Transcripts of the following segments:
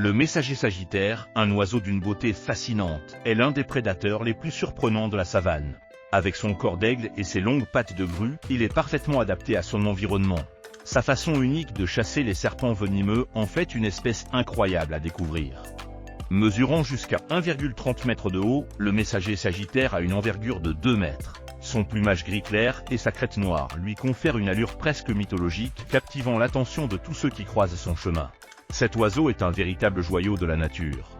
Le messager sagittaire, un oiseau d'une beauté fascinante, est l'un des prédateurs les plus surprenants de la savane. Avec son corps d'aigle et ses longues pattes de grue, il est parfaitement adapté à son environnement. Sa façon unique de chasser les serpents venimeux en fait une espèce incroyable à découvrir. Mesurant jusqu'à 1,30 m de haut, le messager sagittaire a une envergure de 2 mètres. Son plumage gris clair et sa crête noire lui confèrent une allure presque mythologique, captivant l'attention de tous ceux qui croisent son chemin. Cet oiseau est un véritable joyau de la nature.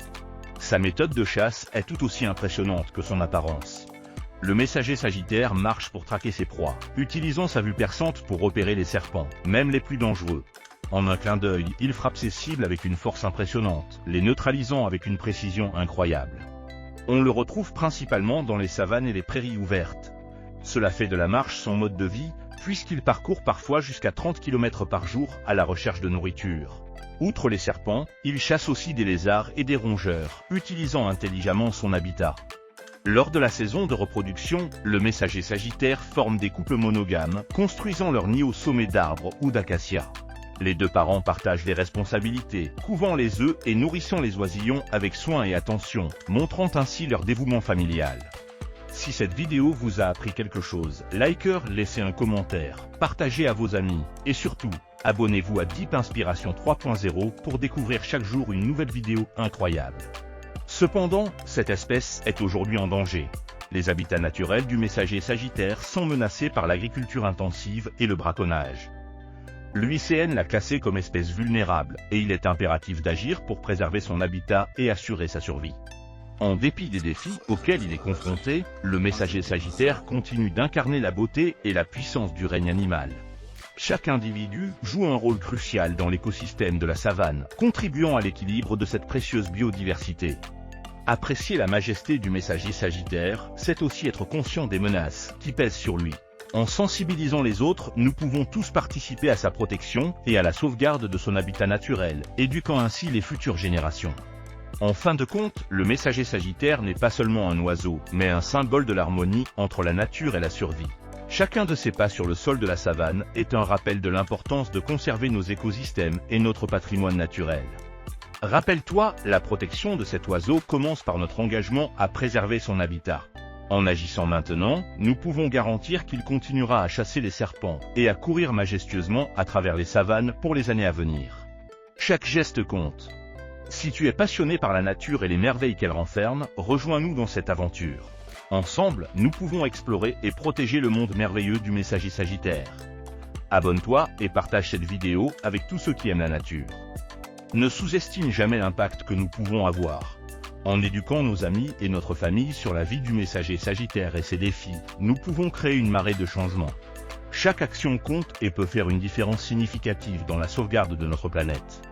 Sa méthode de chasse est tout aussi impressionnante que son apparence. Le messager sagittaire marche pour traquer ses proies, utilisant sa vue perçante pour repérer les serpents, même les plus dangereux. En un clin d'œil, il frappe ses cibles avec une force impressionnante, les neutralisant avec une précision incroyable. On le retrouve principalement dans les savanes et les prairies ouvertes. Cela fait de la marche son mode de vie, puisqu'il parcourt parfois jusqu'à 30 km par jour à la recherche de nourriture. Outre les serpents, il chasse aussi des lézards et des rongeurs, utilisant intelligemment son habitat. Lors de la saison de reproduction, le messager sagittaire forme des couples monogames, construisant leur nid au sommet d'arbres ou d'acacias. Les deux parents partagent les responsabilités, couvant les œufs et nourrissant les oisillons avec soin et attention, montrant ainsi leur dévouement familial. Si cette vidéo vous a appris quelque chose, likez, laissez un commentaire, partagez à vos amis, et surtout, abonnez-vous à Deep Inspiration 3.0 pour découvrir chaque jour une nouvelle vidéo incroyable. Cependant, cette espèce est aujourd'hui en danger. Les habitats naturels du messager sagittaire sont menacés par l'agriculture intensive et le braconnage. L'UICN l'a classé comme espèce vulnérable, et il est impératif d'agir pour préserver son habitat et assurer sa survie. En dépit des défis auxquels il est confronté, le messager sagittaire continue d'incarner la beauté et la puissance du règne animal. Chaque individu joue un rôle crucial dans l'écosystème de la savane, contribuant à l'équilibre de cette précieuse biodiversité. Apprécier la majesté du messager sagittaire, c'est aussi être conscient des menaces qui pèsent sur lui. En sensibilisant les autres, nous pouvons tous participer à sa protection et à la sauvegarde de son habitat naturel, éduquant ainsi les futures générations. En fin de compte, le messager sagittaire n'est pas seulement un oiseau, mais un symbole de l'harmonie entre la nature et la survie. Chacun de ses pas sur le sol de la savane est un rappel de l'importance de conserver nos écosystèmes et notre patrimoine naturel. Rappelle-toi, la protection de cet oiseau commence par notre engagement à préserver son habitat. En agissant maintenant, nous pouvons garantir qu'il continuera à chasser les serpents et à courir majestueusement à travers les savanes pour les années à venir. Chaque geste compte. Si tu es passionné par la nature et les merveilles qu'elle renferme, rejoins-nous dans cette aventure. Ensemble, nous pouvons explorer et protéger le monde merveilleux du messager sagittaire. Abonne-toi et partage cette vidéo avec tous ceux qui aiment la nature. Ne sous-estime jamais l'impact que nous pouvons avoir. En éduquant nos amis et notre famille sur la vie du messager sagittaire et ses défis, nous pouvons créer une marée de changement. Chaque action compte et peut faire une différence significative dans la sauvegarde de notre planète.